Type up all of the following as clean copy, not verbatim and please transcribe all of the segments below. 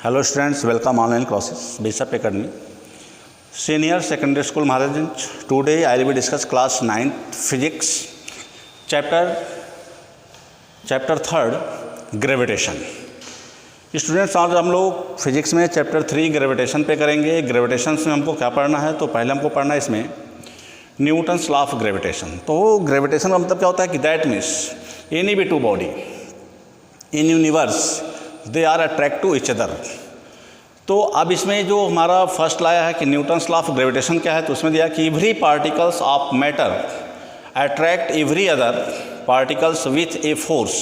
Hello students, welcome online classes, Bishop Academy. Senior Secondary School Maharajganj. Today I will be discuss class 9th Physics, chapter 3rd Gravitation. Students आज हम लोग physics में chapter 3 gravitation पे करेंगे। Gravitation में हमको क्या पढ़ना है, तो पहले हमको पढ़ना है इसमें न्यूटन्स लॉ ऑफ ग्रेविटेशन। तो ग्रेविटेशन का मतलब क्या होता है कि that means any be two body in universe they are attract to each other. तो अब इसमें जो हमारा फर्स्ट लाया है कि न्यूटन्स लॉ ऑफ ग्रेविटेशन क्या है, तो उसमें दिया कि every particles of matter attract every other particles with a force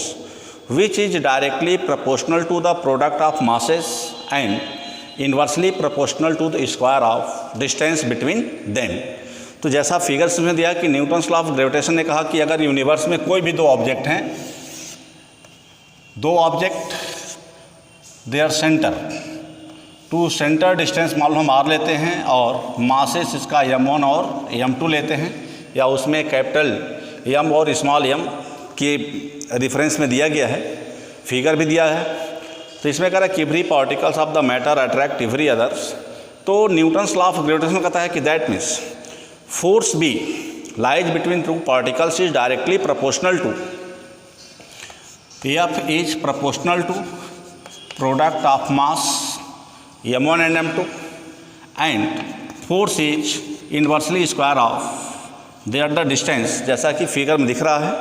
which is directly proportional to the product of masses and inversely proportional to the square of distance between them. तो जैसा figures में दिया कि Newton's law of gravitation ने कहा कि अगर universe में कोई भी दो ऑब्जेक्ट हैं, दो object their centre to centre distance मान लो हम आर लेते हैं और मासेस इसका m1 और m2 लेते हैं, या उसमें कैपिटल m और स्मॉल m के रेफरेंस में दिया गया है, फिगर भी दिया है। तो इसमें कह रहा है कि every particles of the matter attract every others. तो न्यूटन्स लॉ ऑफ ग्रेविटेशन कहता है कि that means force be lies between two particles is directly proportional to F is proportional to product of mass m1 and m2 and force is inversely square of their the distance। जैसा कि figure में दिख रहा है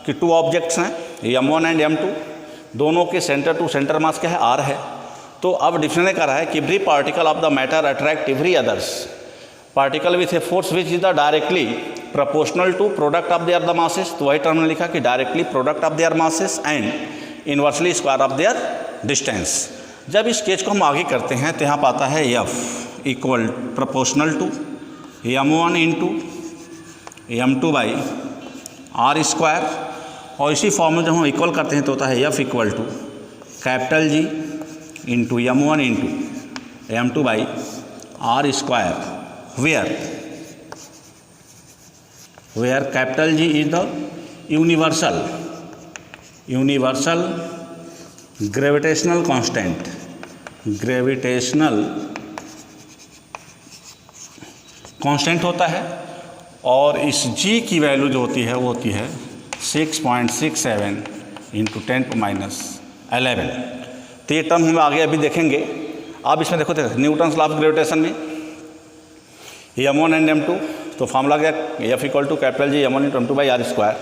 कि two objects हैं m1 and m2, दोनों के सेंटर टू सेंटर मास क्या है, r है। तो अब डिफरेंस ने कहा है कि every particle of the matter attract every others particle with a force which is the directly proportional to product of their the masses. तो वही टर्म ने लिखा कि directly product of their masses and inversely square of their distance. जब इस case को हम आगे करते हैं तो यहाँ पाता है F equal proportional to m1 into m2 by R square, और इसी फॉर्म में जब हम इक्वल करते हैं तो होता है F equal to capital G into m1 into m2 by R square, where capital G is the universal gravitational constant, होता है। और इस G की वैल्यू जो होती है वो होती है 6.67 इंटू 10⁻11। तो ये टर्म हम आगे अभी देखेंगे। अब इसमें देखो न्यूटन्स लॉ ऑफ ग्रेविटेशन में m1 एंड m2, तो फॉर्मूला गया F equal to capital G m1 into m2 by R square.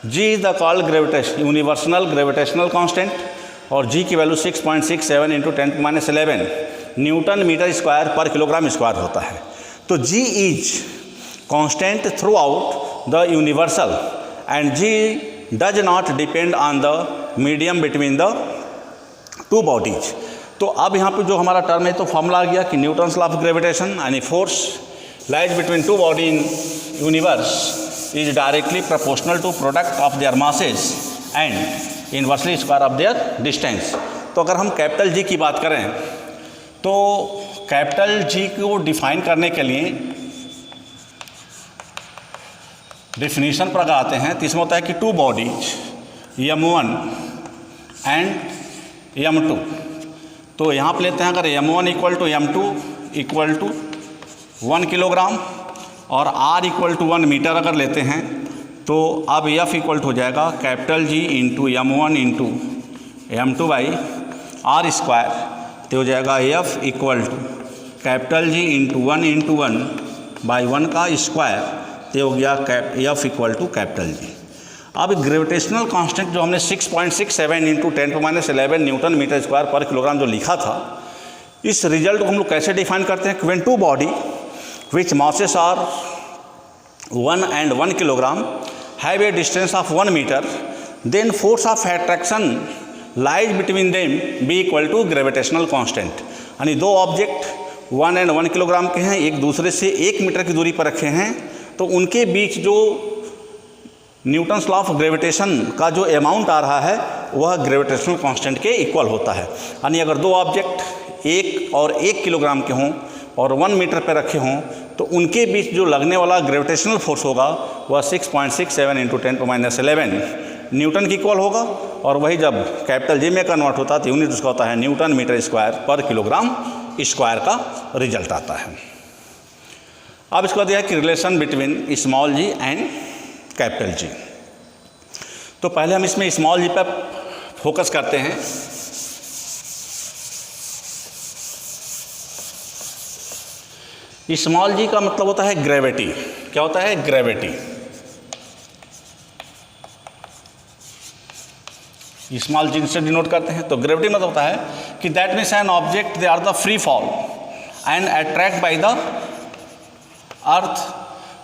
G is the called universal gravitational constant और G की value 6.67 into 10⁻11 newton metre square पर kilogram square होता है। तो G is constant throughout the universal and G does not depend on the medium between the two bodies. तो अब यहाँ पे जो हमारा टर्म है तो फॉर्मूला आ गया कि न्यूटन्स लॉ ऑफ ग्रेविटेशन यानी force lies between two body in universe is directly proportional to product of their masses and inversely square of their distance। तो अगर हम कैपिटल G की बात करें तो कैपिटल G को डिफाइन करने के लिए डिफिनीशन पर अगर आते हैं तो इसमें होता है कि two bodies m1 and m2। तो यहाँ पर लेते हैं अगर m1 equal to m2 equal to 1 kilogram और r इक्वल टू 1 मीटर अगर लेते हैं तो अब F इक्वल टू हो जाएगा capital G into m1 into m2 by R square. तो हो जाएगा F equal to capital G into 1 by 1 का स्क्वायर। तो हो गया F equal to capital G। अब ग्रेविटेशनल कांस्टेंट जो हमने 6.67 इंटू 10⁻11 न्यूटन मीटर स्क्वायर पर किलोग्राम जो लिखा था, इस रिजल्ट को हम लोग कैसे डिफाइन करते हैं? When two body which masses are 1 and 1 kilogram have a distance of 1 meter, then force of attraction lies between them be equal to gravitational constant। यानी दो ऑब्जेक्ट 1 and 1 किलोग्राम के हैं, एक दूसरे से 1 मीटर की दूरी पर रखे हैं, तो उनके बीच जो न्यूटन्स लॉ ऑफ ग्रेविटेशन का जो अमाउंट आ रहा है वह ग्रेविटेशनल कांस्टेंट के इक्वल होता है। यानी अगर दो ऑब्जेक्ट 1 और 1 किलोग्राम के हों और 1 मीटर पर रखे हों तो उनके बीच जो लगने वाला ग्रेविटेशनल फोर्स होगा वह 6.67 इंटू 10⁻11 न्यूटन की इक्वल होगा, और वही जब कैपिटल जी में कन्वर्ट होता है तो यूनिट उसका होता है न्यूटन मीटर स्क्वायर पर किलोग्राम स्क्वायर का रिजल्ट आता है। अब इसको दिया है कि relation between small G and capital G. तो पहले हम इसमें स्मॉल जी पर फोकस करते हैं। स्मॉल जी का मतलब होता है ग्रेविटी। क्या होता है? ग्रेविटी। स्मॉल जी से डिनोट करते हैं। तो ग्रेविटी मतलब होता है कि that means an object they are the free fall and attract by the earth.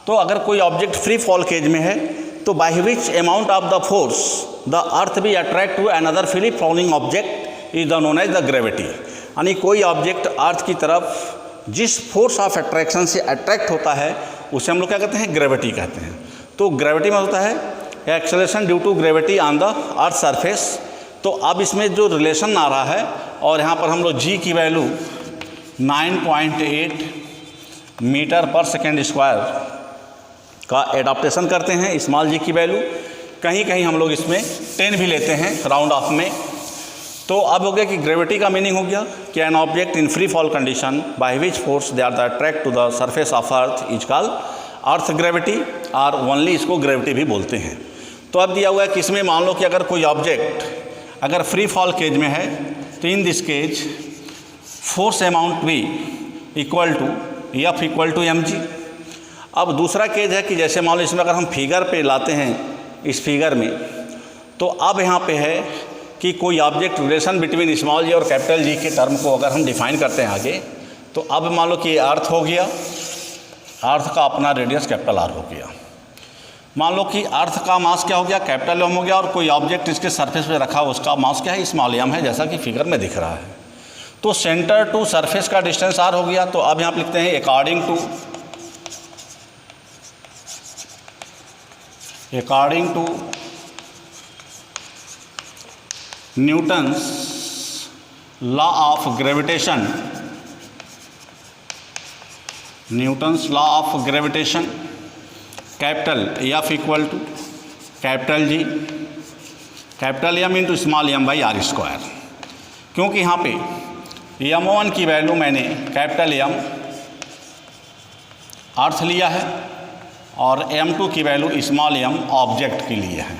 तो अगर कोई ऑब्जेक्ट फ्री फॉल केज में है तो by which amount of the force the earth be attract to another free falling object is the known as the gravity. यानी कोई object earth की तरफ जिस फोर्स ऑफ अट्रैक्शन से अट्रैक्ट होता है उसे हम लोग क्या कहते हैं? ग्रेविटी कहते हैं। तो ग्रेविटी में होता है acceleration due to gravity on the earth surface. तो अब इसमें जो रिलेशन आ रहा है, और यहाँ पर हम लोग जी की वैल्यू 9.8 मीटर पर सेकेंड स्क्वायर का एडाप्टेशन करते हैं स्मॉल जी की वैल्यू। कहीं कहीं हम लोग इसमें 10 भी लेते हैं राउंड ऑफ में। तो अब हो गया कि ग्रेविटी का मीनिंग हो गया कि an object in free fall condition by which force they are the attract to the surface of earth is called earth gravity, और ओनली इसको ग्रेविटी भी बोलते हैं। तो अब दिया हुआ है कि इसमें मान लो कि अगर कोई ऑब्जेक्ट अगर फ्री फॉल केज में है तो in this case force amount भी equal to F equal to M G. अब दूसरा केज है कि जैसे मान लो इसमें अगर हम फिगर पे लाते हैं इस फिगर में, तो अब यहाँ पे है कि कोई ऑब्जेक्ट रिलेशन बिटवीन स्मॉल जी और कैपिटल जी के टर्म को अगर हम डिफाइन करते हैं आगे, तो अब मान लो कि अर्थ हो गया, अर्थ का अपना रेडियस कैपिटल आर हो गया। मान लो कि अर्थ का मास क्या हो गया? कैपिटल एम हो गया, और कोई ऑब्जेक्ट इसके सरफेस पे रखा उसका मास क्या है? स्मॉल एम है, जैसा कि फिगर में दिख रहा है। तो सेंटर टू सरफेस का डिस्टेंस आर हो गया। तो अब यहाँ पे लिखते हैं according to Newton's law of gravitation, Newton's law of gravitation, capital F equal to capital G capital M into small M by R square. क्योंकि यहाँ पे m1 की वैल्यू मैंने कैपिटल एम अर्थ लिया है और m2 की वैल्यू स्मॉल एम ऑब्जेक्ट के लिए है।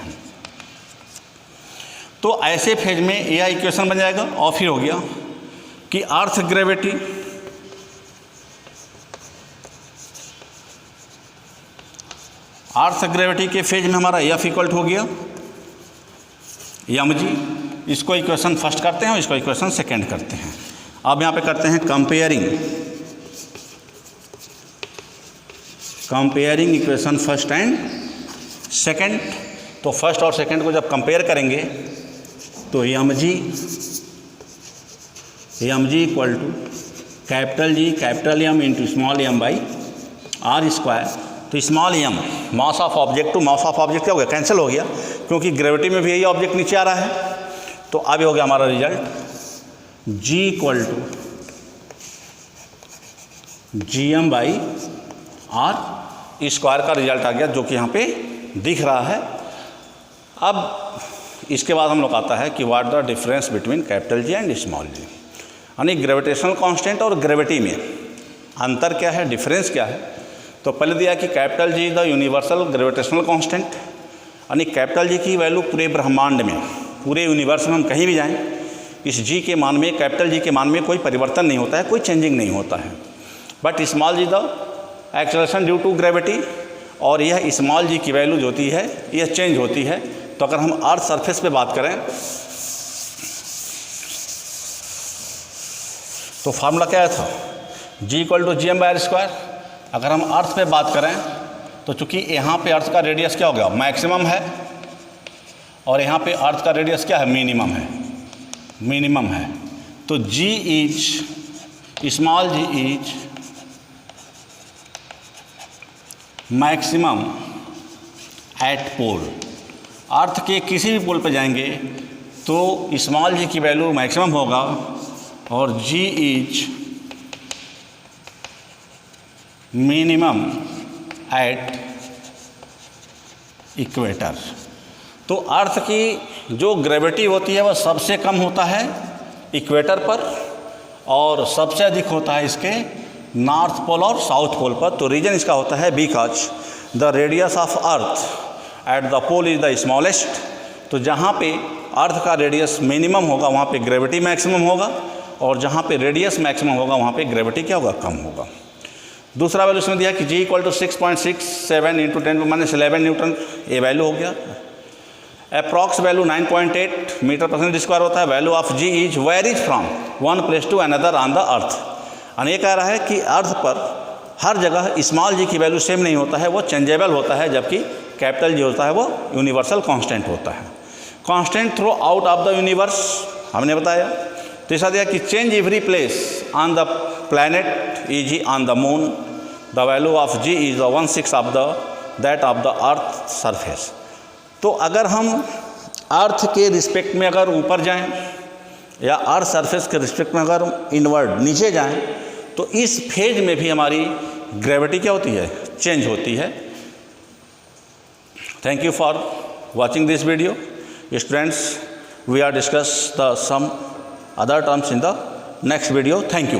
तो ऐसे फेज में यह इक्वेशन बन जाएगा, और फिर हो गया कि अर्थ ग्रेविटी के फेज में हमारा एफ इक्वल हो गया एम जी। इसको इक्वेशन फर्स्ट करते हैं और इसको इक्वेशन सेकेंड करते हैं। अब यहाँ पे करते हैं comparing equation first and second. तो फर्स्ट और सेकेंड को जब कंपेयर करेंगे तो M G equal to capital M into small M by R square. तो small M mass of object to mass of object क्या हो गया? कैंसिल हो गया, क्योंकि ग्रेविटी में भी यही ऑब्जेक्ट नीचे आ रहा है। तो अब हो गया हमारा result G equal to GM by R square का रिजल्ट आ गया, जो कि यहाँ पे दिख रहा है। अब इसके बाद हम लोग आता है कि what the difference between capital G and small G, यानी ग्रेविटेशनल कांस्टेंट और ग्रेविटी में अंतर क्या है, डिफरेंस क्या है। तो पहले दिया कि capital G the universal gravitational constant, यानी कैपिटल जी की वैल्यू पूरे ब्रह्मांड में, पूरे यूनिवर्स में हम कहीं भी जाएं, इस जी के मान में, कैपिटल जी के मान में कोई परिवर्तन नहीं होता है, कोई चेंजिंग नहीं होता है। But small G the acceleration due to gravity, और यह स्मॉल जी की वैल्यू जो होती है यह चेंज होती है। तो अगर हम अर्थ सरफेस पे बात करें तो फार्मूला क्या था? G equal to GM by R square. अगर हम अर्थ पे बात करें तो चूँकि यहाँ पे अर्थ का रेडियस क्या हो गया? मैक्सिमम है, और यहाँ पे अर्थ का रेडियस क्या है? मिनिमम है। तो small G is maximum at pole. Earth के किसी भी पोल पे जाएंगे तो स्मॉल जी की वैल्यू मैक्सिमम होगा, और G is minimum at equator. तो अर्थ की जो ग्रेविटी होती है वह सबसे कम होता है इक्वेटर पर और सबसे अधिक होता है इसके नॉर्थ पोल और साउथ पोल पर। तो रीजन इसका होता है because the radius of earth at the pole is the smallest. तो जहाँ पे अर्थ का रेडियस मिनिमम होगा वहाँ पे ग्रेविटी मैक्सिमम होगा और जहाँ पे रेडियस मैक्सिमम होगा वहाँ पे ग्रेविटी क्या होगा, कम होगा। दूसरा वैल्यू इसमें दिया कि G = 6.67 × 10⁻11 न्यूटन, ये वैल्यू हो गया। अप्रॉक्स वैल्यू 9.8 मीटर/सेकंड² होता है। Value of G is varies from one place to another on the earth. और ये कह रहा है कि अर्थ पर हर जगह स्मॉल g की वैल्यू सेम नहीं होता है, वो चेंजेबल होता है, जबकि कैपिटल G होता है वो यूनिवर्सल कांस्टेंट होता है। Constant through out of the universe हमने बताया। तीसरा दिया कि change every place on the planet e.g. On the moon the value of G is 1/6 of the that of the earth surface. तो अगर हम अर्थ के रिस्पेक्ट में अगर ऊपर जाएं या अर्थ सरफेस के रिस्पेक्ट में अगर इनवर्ड नीचे जाएं तो इस फेज में भी हमारी ग्रेविटी क्या होती है, चेंज होती है। Thank you for watching this video students. We are discuss the some other terms in the next video. Thank you.